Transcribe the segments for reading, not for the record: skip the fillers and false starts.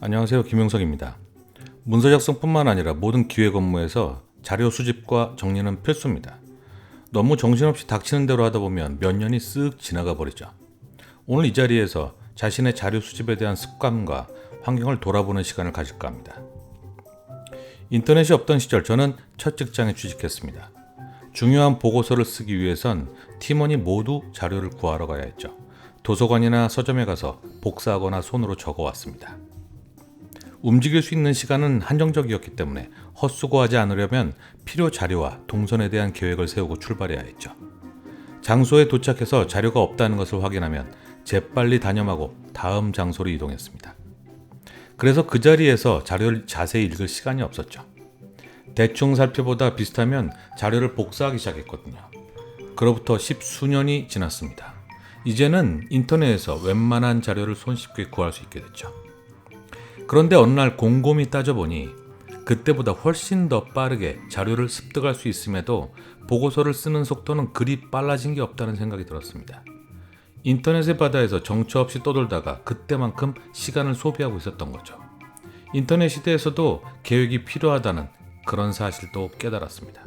안녕하세요. 김용석입니다. 문서 작성뿐만 아니라 모든 기획 업무에서 자료 수집과 정리는 필수입니다. 너무 정신없이 닥치는 대로 하다 보면 몇 년이 쓱 지나가 버리죠. 오늘 이 자리에서 자신의 자료 수집에 대한 습관과 환경을 돌아보는 시간을 가질까 합니다. 인터넷이 없던 시절 저는 첫 직장에 취직했습니다. 중요한 보고서를 쓰기 위해선 팀원이 모두 자료를 구하러 가야 했죠. 도서관이나 서점에 가서 복사하거나 손으로 적어왔습니다. 움직일 수 있는 시간은 한정적이었기 때문에 헛수고하지 않으려면 필요 자료와 동선에 대한 계획을 세우고 출발해야 했죠. 장소에 도착해서 자료가 없다는 것을 확인하면 재빨리 단념하고 다음 장소로 이동했습니다. 그래서 그 자리에서 자료를 자세히 읽을 시간이 없었죠. 대충 살펴보다 비슷하면 자료를 복사하기 시작했거든요. 그로부터 십수년이 지났습니다. 이제는 인터넷에서 웬만한 자료를 손쉽게 구할 수 있게 됐죠. 그런데 어느 날 곰곰이 따져보니 그때보다 훨씬 더 빠르게 자료를 습득할 수 있음에도 보고서를 쓰는 속도는 그리 빨라진 게 없다는 생각이 들었습니다. 인터넷의 바다에서 정처 없이 떠돌다가 그때만큼 시간을 소비하고 있었던 거죠. 인터넷 시대에서도 계획이 필요하다는 그런 사실도 깨달았습니다.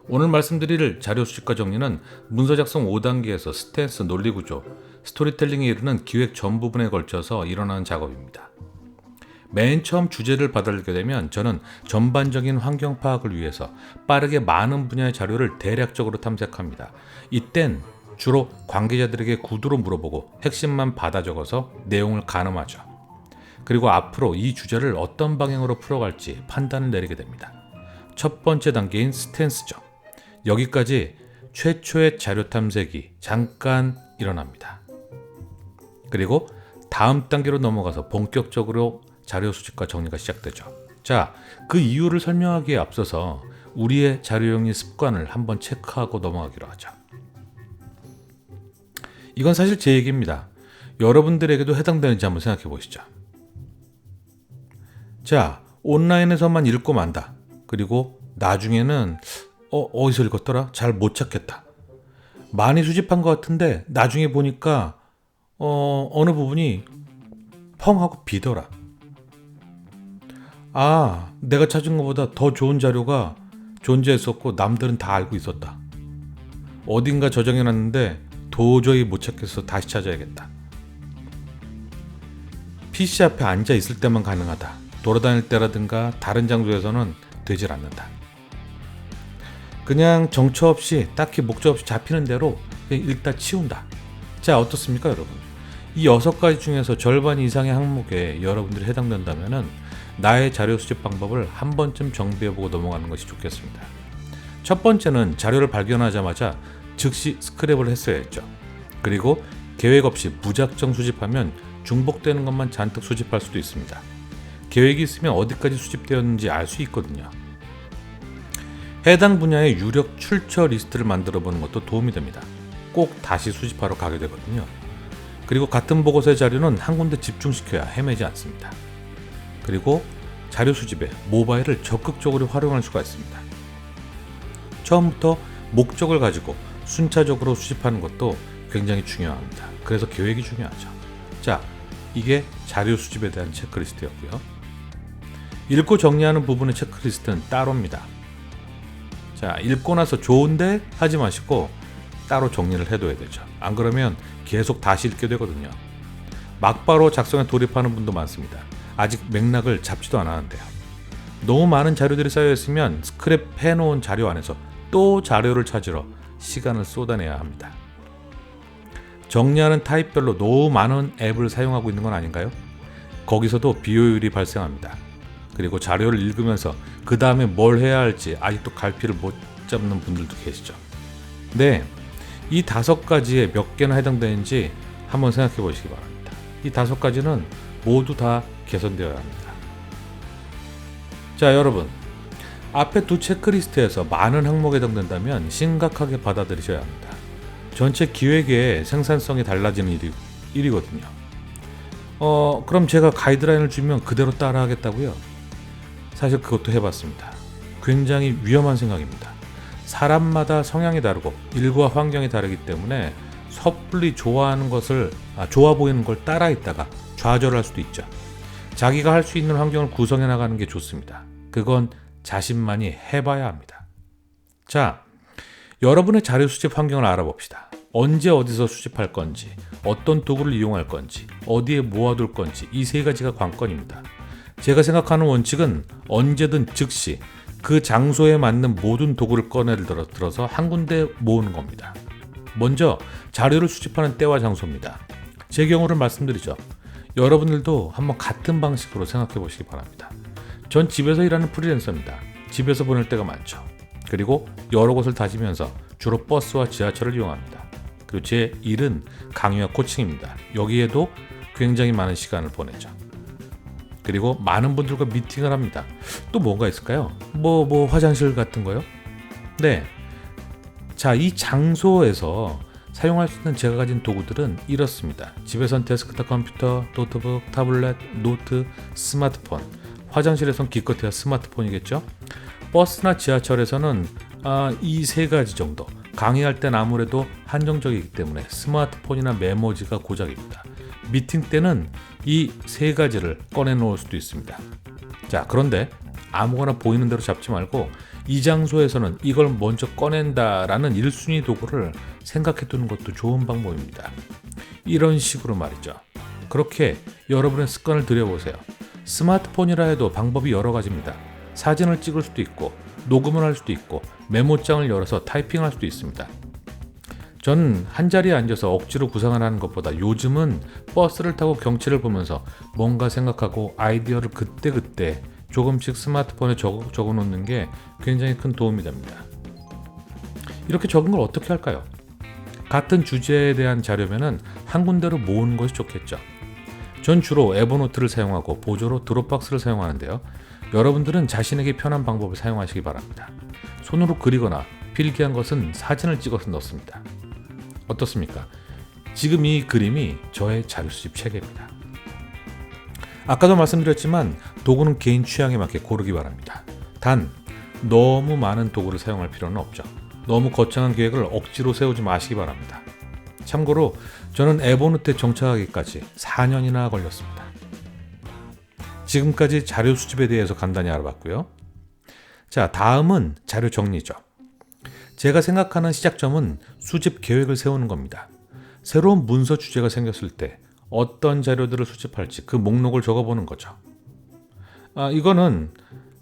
오늘 말씀드릴 자료 수집과 정리는 문서 작성 5단계에서 스탠스, 논리구조, 스토리텔링에 이르는 기획 전 부분에 걸쳐서 일어나는 작업입니다. 맨 처음 주제를 받아들게 되면 저는 전반적인 환경 파악을 위해서 빠르게 많은 분야의 자료를 대략적으로 탐색합니다. 이땐 주로 관계자들에게 구두로 물어보고 핵심만 받아 적어서 내용을 가늠하죠. 그리고 앞으로 이 주제를 어떤 방향으로 풀어갈지 판단을 내리게 됩니다. 첫 번째 단계인 스탠스죠. 여기까지 최초의 자료 탐색이 잠깐 일어납니다. 그리고 다음 단계로 넘어가서 본격적으로 자료 수집과 정리가 시작되죠. 자, 그 이유를 설명하기에 앞서서 우리의 자료용리 습관을 한번 체크하고 넘어가기로 하죠. 이건 사실 제 얘기입니다. 여러분들에게도 해당되는지 한번 생각해 보시죠. 자, 온라인에서만 읽고 만다. 그리고 나중에는 어디서 읽었더라? 잘 못 찾겠다. 많이 수집한 것 같은데 나중에 보니까 어느 부분이 펑 하고 비더라. 아, 내가 찾은 것보다 더 좋은 자료가 존재했었고 남들은 다 알고 있었다. 어딘가 저장해놨는데 도저히 못 찾겠어. 다시 찾아야겠다. PC 앞에 앉아 있을 때만 가능하다. 돌아다닐 때라든가 다른 장소에서는 되질 않는다. 그냥 정처 없이 딱히 목적 없이 잡히는 대로 그냥 읽다 치운다. 자, 어떻습니까 여러분? 이 6가지 중에서 절반 이상의 항목에 여러분들이 해당된다면 나의 자료 수집 방법을 한 번쯤 정비해보고 넘어가는 것이 좋겠습니다. 첫 번째는 자료를 발견하자마자 즉시 스크랩을 했어야 했죠. 그리고 계획 없이 무작정 수집하면 중복되는 것만 잔뜩 수집할 수도 있습니다. 계획이 있으면 어디까지 수집되었는지 알 수 있거든요. 해당 분야의 유력 출처 리스트를 만들어 보는 것도 도움이 됩니다. 꼭 다시 수집하러 가게 되거든요. 그리고 같은 보고서의 자료는 한 군데 집중시켜야 헤매지 않습니다. 그리고 자료 수집에 모바일을 적극적으로 활용할 수가 있습니다. 처음부터 목적을 가지고 순차적으로 수집하는 것도 굉장히 중요합니다. 그래서 계획이 중요하죠. 자, 이게 자료 수집에 대한 체크리스트였고요. 읽고 정리하는 부분의 체크리스트는 따로입니다. 자, 읽고 나서 좋은데 하지 마시고 따로 정리를 해둬야 되죠. 안 그러면 계속 다시 읽게 되거든요. 막바로 작성에 돌입하는 분도 많습니다. 아직 맥락을 잡지도 않았는데요. 너무 많은 자료들이 쌓여있으면 스크랩 해놓은 자료 안에서 또 자료를 찾으러 시간을 쏟아내야 합니다. 정리하는 타입별로 너무 많은 앱을 사용하고 있는 건 아닌가요? 거기서도 비효율이 발생합니다. 그리고 자료를 읽으면서 그 다음에 뭘 해야 할지 아직도 갈피를 못 잡는 분들도 계시죠. 네, 이 5가지에 몇 개나 해당되는지 한번 생각해 보시기 바랍니다. 이 5가지는 모두 다 개선되어야 합니다. 자, 여러분, 앞에 두 체크리스트에서 많은 항목에 해당된다면 심각하게 받아들이셔야 합니다. 전체 기획의 생산성이 달라지는 일이거든요. 그럼 제가 가이드라인을 주면 그대로 따라 하겠다고요? 사실 그것도 해봤습니다. 굉장히 위험한 생각입니다. 사람마다 성향이 다르고 일과 환경이 다르기 때문에 섣불리 좋아 보이는 걸 따라 있다가 좌절할 수도 있죠. 자기가 할 수 있는 환경을 구성해 나가는 게 좋습니다. 그건 자신만이 해봐야 합니다. 자, 여러분의 자료 수집 환경을 알아봅시다. 언제 어디서 수집할 건지, 어떤 도구를 이용할 건지, 어디에 모아둘 건지, 이 세 가지가 관건입니다. 제가 생각하는 원칙은 언제든 즉시 그 장소에 맞는 모든 도구를 들어서 한 군데 모으는 겁니다. 먼저 자료를 수집하는 때와 장소입니다. 제 경우를 말씀드리죠. 여러분들도 한번 같은 방식으로 생각해 보시기 바랍니다. 전 집에서 일하는 프리랜서입니다. 집에서 보낼 때가 많죠. 그리고 여러 곳을 다니면서 주로 버스와 지하철을 이용합니다. 그리고 제 일은 강의와 코칭입니다. 여기에도 굉장히 많은 시간을 보내죠. 그리고 많은 분들과 미팅을 합니다. 또 뭔가 있을까요? 뭐 화장실 같은 거요? 네. 자, 이 장소에서 사용할 수 있는 제가 가진 도구들은 이렇습니다. 집에선 데스크탑 컴퓨터, 노트북, 타블렛, 노트, 스마트폰. 화장실에선 기껏해야 스마트폰이겠죠. 버스나 지하철에서는 이 세 가지 정도. 강의할 땐 아무래도 한정적이기 때문에 스마트폰이나 메모지가 고작입니다. 미팅 때는 이 세 가지를 꺼내 놓을 수도 있습니다. 자, 그런데 아무거나 보이는 대로 잡지 말고 이 장소에서는 이걸 먼저 꺼낸다라는 1순위 도구를 생각해 두는 것도 좋은 방법입니다. 이런 식으로 말이죠. 그렇게 여러분의 습관을 들여보세요. 스마트폰이라 해도 방법이 여러 가지입니다. 사진을 찍을 수도 있고 녹음을 할 수도 있고 메모장을 열어서 타이핑할 수도 있습니다. 저는 한자리에 앉아서 억지로 구상을 하는 것보다 요즘은 버스를 타고 경치를 보면서 뭔가 생각하고 아이디어를 그때그때 조금씩 스마트폰에 적어 놓는 게 굉장히 큰 도움이 됩니다. 이렇게 적은 걸 어떻게 할까요? 같은 주제에 대한 자료면은 한 군데로 모으는 것이 좋겠죠. 전 주로 에버노트를 사용하고 보조로 드롭박스를 사용하는데요. 여러분들은 자신에게 편한 방법을 사용하시기 바랍니다. 손으로 그리거나 필기한 것은 사진을 찍어서 넣습니다. 어떻습니까? 지금 이 그림이 저의 자료 수집 체계입니다. 아까도 말씀드렸지만 도구는 개인 취향에 맞게 고르기 바랍니다. 단, 너무 많은 도구를 사용할 필요는 없죠. 너무 거창한 계획을 억지로 세우지 마시기 바랍니다. 참고로 저는 에버노트에 정착하기까지 4년이나 걸렸습니다. 지금까지 자료 수집에 대해서 간단히 알아봤고요. 자, 다음은 자료 정리죠. 제가 생각하는 시작점은 수집 계획을 세우는 겁니다. 새로운 문서 주제가 생겼을 때 어떤 자료들을 수집할지 그 목록을 적어보는 거죠. 이거는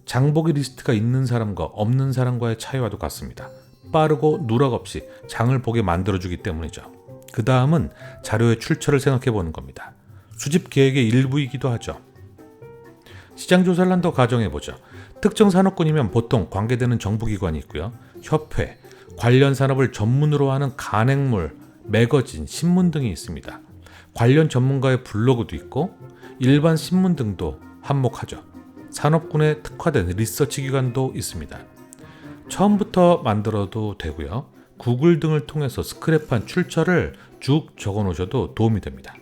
장보기 리스트가 있는 사람과 없는 사람과의 차이와도 같습니다. 빠르고 누락 없이 장을 보게 만들어주기 때문이죠. 그 다음은 자료의 출처를 생각해보는 겁니다. 수집 계획의 일부이기도 하죠. 시장 조사를 한다고 가정해보죠. 특정 산업군이면 보통 관계되는 정부기관이 있고요. 협회, 관련 산업을 전문으로 하는 간행물, 매거진, 신문 등이 있습니다. 관련 전문가의 블로그도 있고 일반 신문 등도 한몫하죠. 산업군에 특화된 리서치 기관도 있습니다. 처음부터 만들어도 되고요. 구글 등을 통해서 스크랩한 출처를 쭉 적어 놓으셔도 도움이 됩니다.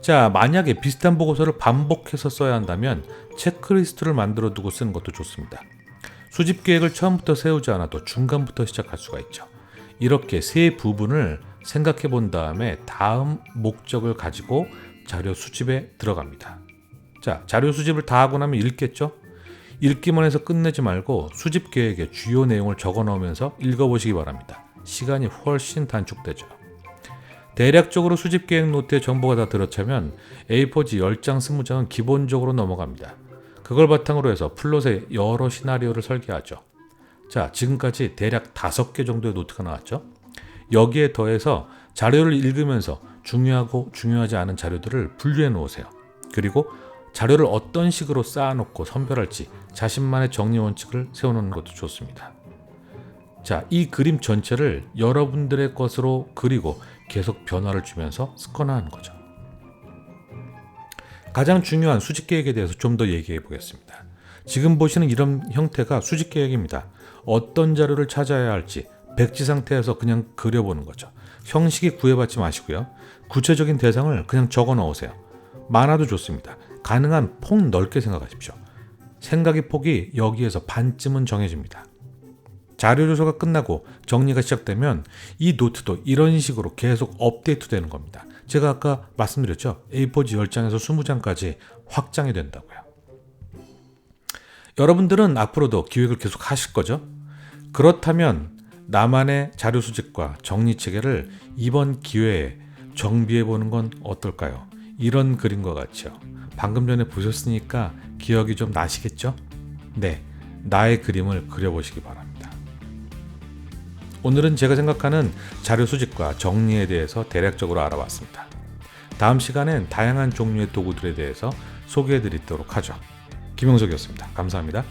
자, 만약에 비슷한 보고서를 반복해서 써야 한다면 체크리스트를 만들어 두고 쓰는 것도 좋습니다. 수집 계획을 처음부터 세우지 않아도 중간부터 시작할 수가 있죠. 이렇게 세 부분을 생각해 본 다음에 다음 목적을 가지고 자료 수집에 들어갑니다. 자, 자료 수집을 다 하고 나면 읽겠죠? 읽기만 해서 끝내지 말고 수집 계획에 주요 내용을 적어 넣으면서 읽어보시기 바랍니다. 시간이 훨씬 단축되죠. 대략적으로 수집 계획 노트에 정보가 다 들어차면 A4지 10장, 20장은 기본적으로 넘어갑니다. 그걸 바탕으로 해서 플롯의 여러 시나리오를 설계하죠. 자, 지금까지 대략 5개 정도의 노트가 나왔죠. 여기에 더해서 자료를 읽으면서 중요하고 중요하지 않은 자료들을 분류해 놓으세요. 그리고 자료를 어떤 식으로 쌓아놓고 선별할지 자신만의 정리 원칙을 세워놓는 것도 좋습니다. 자, 이 그림 전체를 여러분들의 것으로 그리고 계속 변화를 주면서 습관화하는 거죠. 가장 중요한 수집 계획에 대해서 좀 더 얘기해 보겠습니다. 지금 보시는 이런 형태가 수집 계획입니다. 어떤 자료를 찾아야 할지 백지 상태에서 그냥 그려보는 거죠. 형식이 구애받지 마시고요. 구체적인 대상을 그냥 적어 넣으세요. 많아도 좋습니다. 가능한 폭 넓게 생각하십시오. 생각의 폭이 여기에서 반쯤은 정해집니다. 자료 조사가 끝나고 정리가 시작되면 이 노트도 이런 식으로 계속 업데이트 되는 겁니다. 제가 아까 말씀드렸죠. A4지 10장에서 20장까지 확장이 된다고요. 여러분들은 앞으로도 기획을 계속 하실 거죠? 그렇다면 나만의 자료 수집과 정리 체계를 이번 기회에 정비해 보는 건 어떨까요? 이런 그림과 같이요. 방금 전에 보셨으니까 기억이 좀 나시겠죠? 네, 나의 그림을 그려보시기 바랍니다. 오늘은 제가 생각하는 자료 수집과 정리에 대해서 대략적으로 알아봤습니다. 다음 시간엔 다양한 종류의 도구들에 대해서 소개해 드리도록 하죠. 김용석이었습니다. 감사합니다.